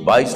22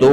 2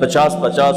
50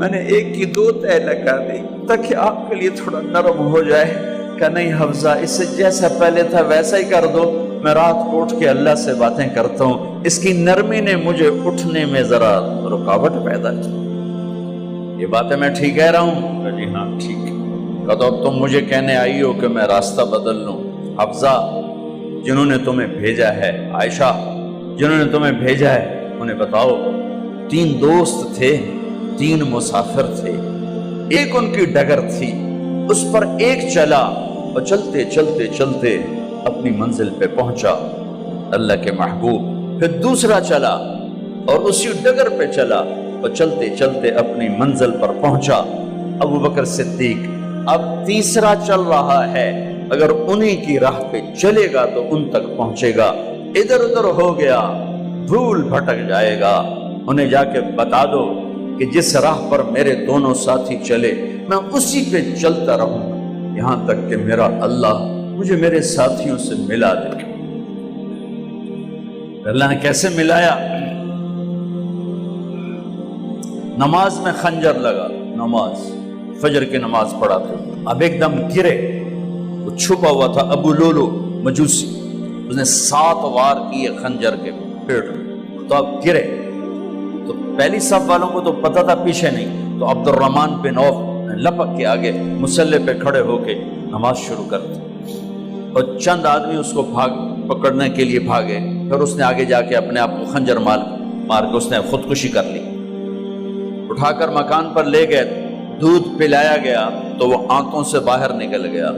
میں نے ایک کی 2 تہ لگا دی تاکہ آپ کے لیے تھوڑا نرم ہو جائے۔ کہ نہیں حفظہ، اس سے جیسا پہلے تھا ویسا ہی کر دو، میں رات کو اٹھ کے اللہ سے باتیں کرتا ہوں، اس کی نرمی نے مجھے اٹھنے میں ذرا رکاوٹ پیدا کی۔ یہ باتیں میں ٹھیک کہہ رہا ہوں؟ کہ جی ہاں ٹھیک ہے۔ کہ تو اب تم مجھے کہنے آئی ہو کہ میں راستہ بدل لوں؟ حفظہ، جنہوں نے تمہیں بھیجا ہے، عائشہ جنہوں نے تمہیں بھیجا ہے، انہیں بتاؤ 3 دوست تھے، 3 مسافر تھے، ایک ان کی ڈگر تھی، اس پر ایک چلا اور چلتے چلتے چلتے اپنی منزل پہ پہنچا اللہ کے محبوب، پھر دوسرا چلا اور اسی ڈگر پہ چلا اور چلتے چلتے اپنی منزل پر پہنچا ابو بکر صدیق۔ اب تیسرا چل رہا ہے، اگر انہی کی راہ پہ چلے گا تو ان تک پہنچے گا، ادھر ادھر ہو گیا بھول بھٹک جائے گا۔ انہیں جا کے بتا دو کہ جس راہ پر میرے دونوں ساتھی چلے میں اسی پہ چلتا رہوں یہاں تک کہ میرا اللہ مجھے میرے ساتھیوں سے ملا دے۔ اللہ نے کیسے ملایا؟ نماز میں خنجر لگا، نماز فجر کی نماز پڑھا تھا، اب ایک دم گرے، وہ چھپا ہوا تھا ابو لولو مجوسی، اس نے 7 وار کیے خنجر کے پیٹ میں، تو اب گرے تو پہلی صف والوں کو تو پتہ تھا، پیچھے نہیں، تو عبد الرحمن بن عوف لپک کے آگے مصلی پہ کھڑے ہو کے نماز شروع کر دی، اور چند آدمی اس کو پکڑنے کے لیے بھاگے، پھر اس نے آگے جا کے اپنے آپ کو خنجر مار کے اس نے خودکشی کر لی۔ اٹھا کر مکان پر لے گئے، دودھ پلایا گیا تو وہ آنتوں سے باہر نکل گیا،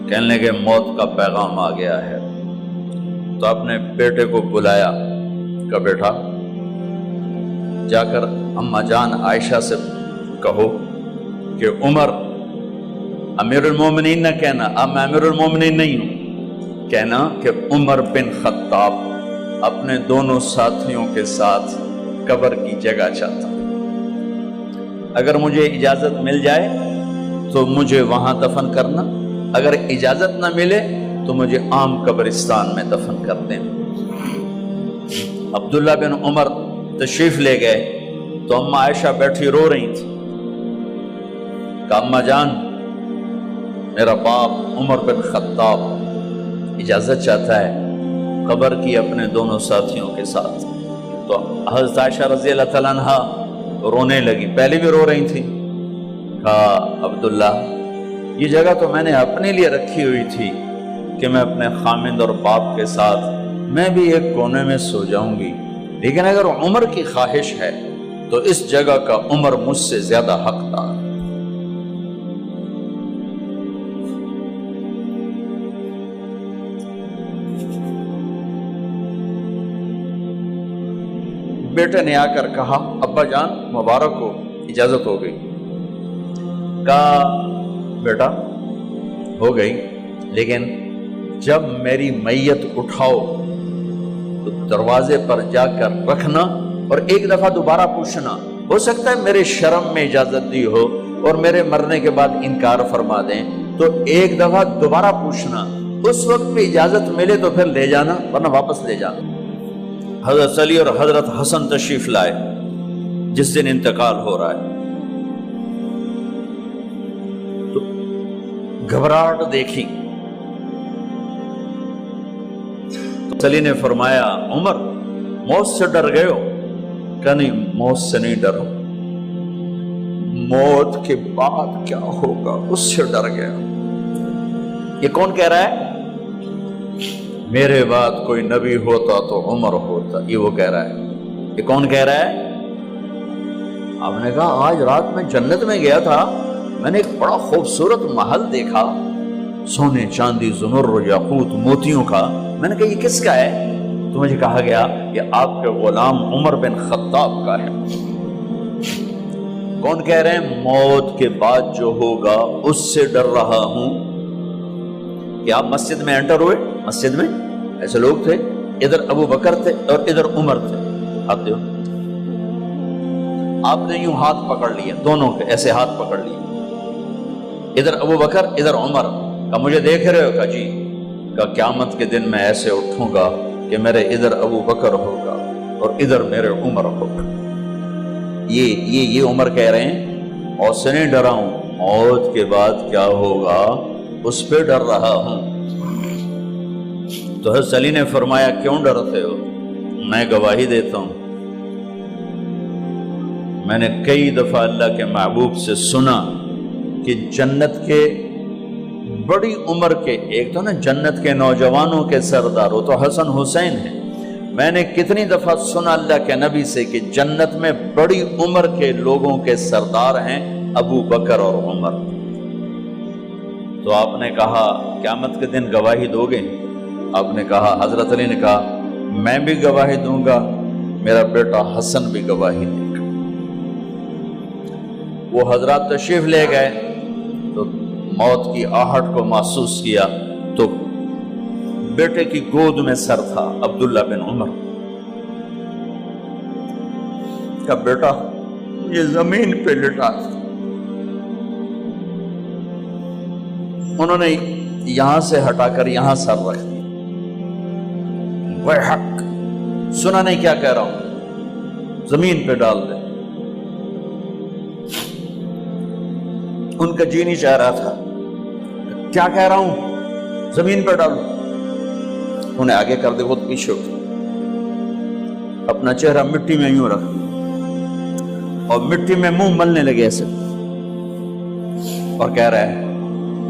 کہنے لگے موت کا پیغام آ گیا ہے۔ تو اپنے بیٹے کو بلایا کہ بیٹا جا کر اماں جان عائشہ سے کہو کہ عمر، امیر المومنین نہ کہنا، اب میں امیر المومنین نہیں ہوں، کہنا کہ عمر بن خطاب اپنے دونوں ساتھیوں کے ساتھ قبر کی جگہ چاہتا، اگر مجھے اجازت مل جائے تو مجھے وہاں دفن کرنا، اگر اجازت نہ ملے تو مجھے عام قبرستان میں دفن کر دیں۔ عبداللہ بن عمر تشریف لے گئے تو اماں عائشہ بیٹھی رو رہی تھی، کہ اماں جان میرا باپ عمر بن خطاب اجازت چاہتا ہے قبر کی اپنے دونوں ساتھیوں کے ساتھ۔ تو حضرت عائشہ رضی اللہ تعالیٰ عنہ رونے لگی، پہلے بھی رو رہی تھی، کہا عبداللہ یہ جگہ تو میں نے اپنے لیے رکھی ہوئی تھی کہ میں اپنے خامند اور باپ کے ساتھ میں بھی ایک کونے میں سو جاؤں گی، لیکن اگر عمر کی خواہش ہے تو اس جگہ کا عمر مجھ سے زیادہ حقدار۔ بیٹے نے آ کر کہا ابا جان مبارک ہو، اجازت ہو گئی۔ کہا بیٹا ہو گئی، لیکن جب میری میت اٹھاؤ تو دروازے پر جا کر رکھنا اور ایک دفعہ دوبارہ پوچھنا، ہو سکتا ہے میرے شرم میں اجازت دی ہو اور میرے مرنے کے بعد انکار فرما دیں، تو ایک دفعہ دوبارہ پوچھنا، اس وقت بھی اجازت ملے تو پھر لے جانا ورنہ واپس لے جانا۔ حضرت علی اور حضرت حسن تشریف لائے جس دن انتقال ہو رہا ہے، تو گھبراہٹ دیکھی تو علی نے فرمایا عمر موت سے ڈر گئے ہو؟ کہ نہیں موت سے نہیں ڈرا، موت کے بعد کیا ہوگا اس سے ڈر گیا۔ یہ کون کہہ رہا ہے؟ میرے بعد کوئی نبی ہوتا تو عمر ہوتا، یہ وہ کہہ رہا ہے۔ یہ کون کہہ رہا ہے؟ آپ نے کہا آج رات میں جنت میں گیا تھا، میں نے ایک بڑا خوبصورت محل دیکھا، سونے چاندی زمر یاقوت موتیوں کا، میں نے کہا یہ کس کا ہے؟ تو مجھے کہا گیا یہ آپ کے غلام عمر بن خطاب کا ہے۔ کون کہہ رہے ہیں؟ موت کے بعد جو ہوگا اس سے ڈر رہا ہوں۔ کہ آپ مسجد میں انٹر ہوئے، مسجد میں ایسے لوگ تھے، ادھر ابو بکر تھے اور ادھر عمر تھے، آپ دیو آپ نے یوں ہاتھ پکڑ لیا، دونوں کے ایسے ہاتھ پکڑ لیے، ادھر ابو بکر ادھر عمر، کہ مجھے دیکھ رہے ہو؟ کہ جی۔ کہ قیامت کے دن میں ایسے اٹھوں گا کہ میرے ادھر ابو بکر ہوگا اور ادھر میرے عمر ہوگا۔ یہ عمر کہہ رہے ہیں اور سے نہیں ڈرا ہوں، موت کے بعد کیا ہوگا اس پہ ڈر رہا ہوں۔ تو حضرت علی نے فرمایا کیوں ڈرتے ہو؟ میں گواہی دیتا ہوں، میں نے کئی دفعہ اللہ کے محبوب سے سنا کہ جنت کے بڑی عمر کے، ایک تو نا جنت کے نوجوانوں کے سردار، وہ تو حسن حسین ہیں، میں نے کتنی دفعہ سنا اللہ کے نبی سے کہ جنت میں بڑی عمر کے لوگوں کے سردار ہیں ابو بکر اور عمر۔ تو آپ نے کہا قیامت کے دن گواہی دو گے؟ آپ نے کہا، حضرت علی نے کہا میں بھی گواہی دوں گا، میرا بیٹا حسن بھی گواہی دے گا۔ وہ حضرات تشریف لے گئے تو موت کی آہٹ کو محسوس کیا تو بیٹے کی گود میں سر تھا عبداللہ بن عمر کا بیٹا، یہ زمین پہ لٹا تھا۔ انہوں نے یہاں سے ہٹا کر یہاں سر رکھ دیا۔ وہ حق سنا نہیں کیا کہہ رہا ہوں، زمین پہ ڈال دے۔ ان کا جی نہیں چاہ رہا تھا، کیا کہہ رہا ہوں، زمین پہ ڈالو۔ انہیں آگے کر دے، خود پیچھے اٹھ، اپنا چہرہ مٹی میں یوں رکھ اور مٹی میں منہ ملنے لگے ایسے، اور کہہ رہا ہے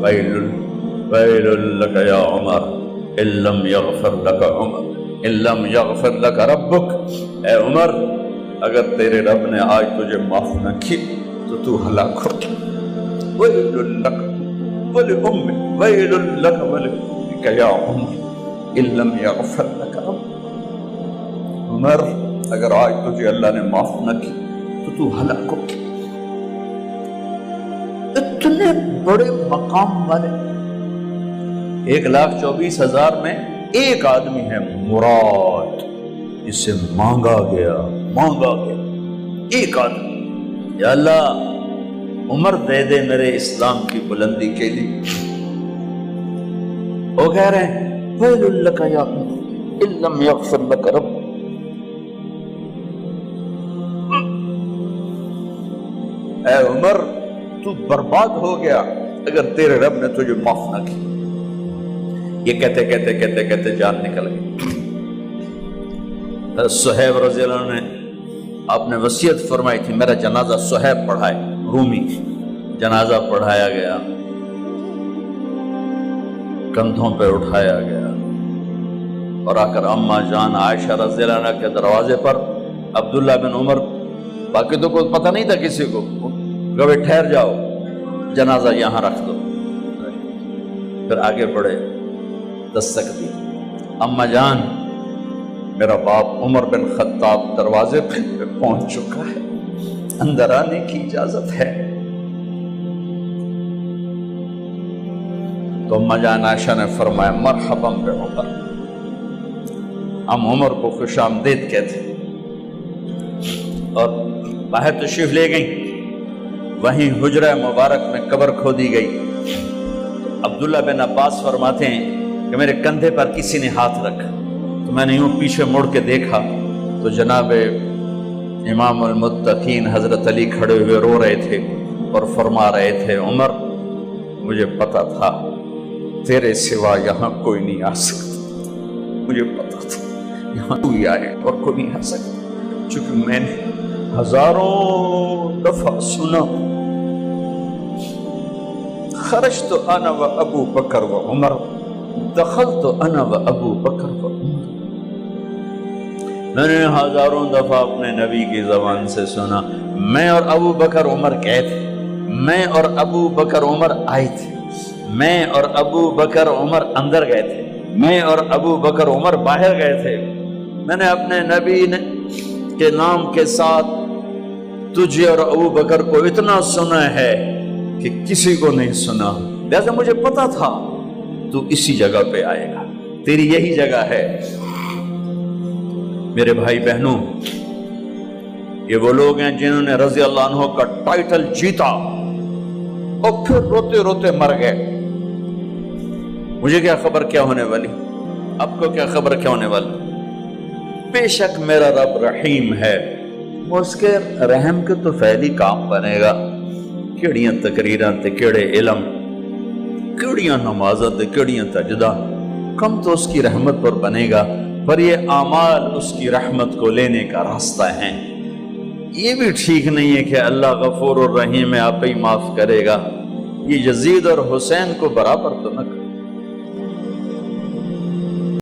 ویل لک یا عمر ان لم یغفر لک عمر ان لم یغفر لک ربک، اے عمر اگر تیرے رب نے آج تجھے معاف نہ کی تو ہلاک ہو۔ ویل لک ولأمک ویل لک ولأمک یا عمر ان لم یغفر لک ربک، عمر اگر آج تجھے اللہ نے معاف نہ کی تو ہلاک ہو۔ اتنے بڑے مقام والے 1,24,000 میں ایک آدمی ہے مراد، جسے مانگا گیا ایک آدمی، یا اللہ عمر دے دے میرے اسلام کی بلندی کے لیے۔ وہ کہہ رہے ہیں ویل لک یا عمر ان لم یغفر لک رب، اے عمر تو برباد ہو گیا اگر تیرے رب نے تجھے معاف نہ کی۔ یہ کہتے کہتے کہتے کہتے جان نکل گئی۔ صہیب رضی اللہ عنہ نے آپ نے وصیت فرمائی تھی میرا جنازہ صہیب پڑھائے، رومی جنازہ پڑھایا گیا، کندھوں پہ اٹھایا گیا، اور آ کر اماں جان عائشہ رضی اللہ عنہ کے دروازے پر عبداللہ بن عمر، باقی تو کوئی پتہ نہیں تھا کسی کو، کبھی ٹھہر جاؤ جنازہ یہاں رکھ دو۔ پھر آگے بڑھے، دستک دی، اماں جان میرا باپ عمر بن خطاب دروازے پہ پہنچ چکا ہے، اندر آنے کی اجازت ہے۔ تو اماں جان عائشہ نے فرمایا مرحبا بعمر، ہم عمر کو خوش آمدید کہتے، اور باہر تشریف لے گئیں۔ وہیں حجرہ مبارک میں قبر کھودی گئی۔ عبداللہ بن عباس فرماتے ہیں کہ میرے کندھے پر کسی نے ہاتھ رکھا تو میں نے یوں پیچھے مڑ کے دیکھا تو جناب امام المتقین حضرت علی کھڑے ہوئے رو رہے تھے اور فرما رہے تھے عمر مجھے پتا تھا تیرے سوا یہاں کوئی نہیں آ سکتا، مجھے پتا تھا یہاں تو ہی آئے اور کوئی نہیں آ سکتا، چونکہ میں نے ہزاروں دفعہ سنا خرجت انا و ابو بکر و عمر دخلت انا و ابو بکر و عمر، میں نے ہزاروں دفعہ اپنے نبی کی زبان سے سنا میں اور ابو بکر عمر گئے تھے، میں اور ابو بکر عمر آئے تھے، میں اور ابو بکر عمر اندر گئے تھے، میں اور ابو بکر عمر باہر گئے تھے، میں نے اپنے نبی کے نام کے ساتھ تجھے اور ابو بکر کو اتنا سنا ہے کہ کسی کو نہیں سنا، لہذا مجھے پتا تھا تو اسی جگہ پہ آئے گا، تیری یہی جگہ ہے۔ میرے بھائی بہنوں، یہ وہ لوگ ہیں جنہوں نے رضی اللہ عنہ کا ٹائٹل جیتا اور پھر روتے روتے مر گئے۔ مجھے کیا خبر کیا ہونے والی، آپ کو کیا خبر کیا ہونے والی؟ بے شک میرا رب رحیم ہے، اس کے رحم کے تو فعلی کام بنے گا، کیڑیاں تقریراں تے کیڑے علم، کیڑیاں نمازاں تے کیڑیاں تجدہ، کم تو اس کی رحمت پر بنے گا، پر یہ اعمال اس کی رحمت کو لینے کا راستہ ہیں۔ یہ بھی ٹھیک نہیں ہے کہ اللہ غفور الرحیم ہے، آپ ہی معاف کرے گا، یہ یزید اور حسین کو برابر تو نہ